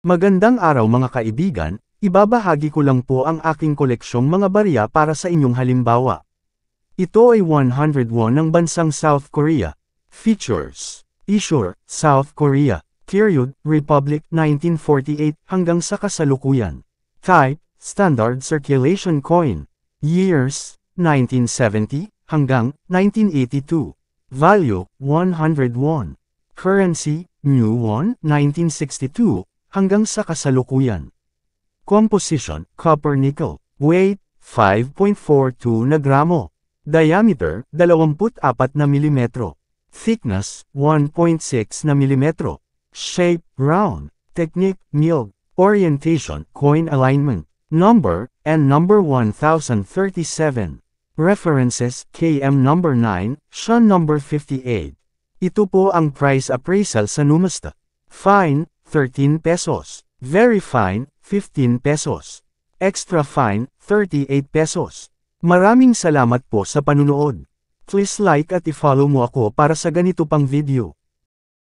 Magandang araw mga kaibigan, ibabahagi ko lang po ang aking koleksyong mga barya para sa inyong halimbawa. Ito ay 101 ng bansang South Korea. Features: Issue, South Korea. Period, Republic 1948 hanggang sa kasalukuyan. Type, Standard Circulation Coin. Years, 1970 hanggang 1982. Value, 101. Currency, New Won, 1962 hanggang sa kasalukuyan. Composition, copper-nickel. Weight, 5.42 na gramo. Diameter, 24 na milimetro. Thickness, 1.6 na milimetro. Shape, round. Technique, milled. Orientation, coin alignment. Number, and number 1037. References, KM number 9, Sean number 58. Ito po ang price appraisal sa Numista. Fine, 13 pesos. Very fine, 15 pesos. Extra fine, 38 pesos. Maraming salamat po sa panunood. Please like at i-follow mo ako para sa ganito pang video.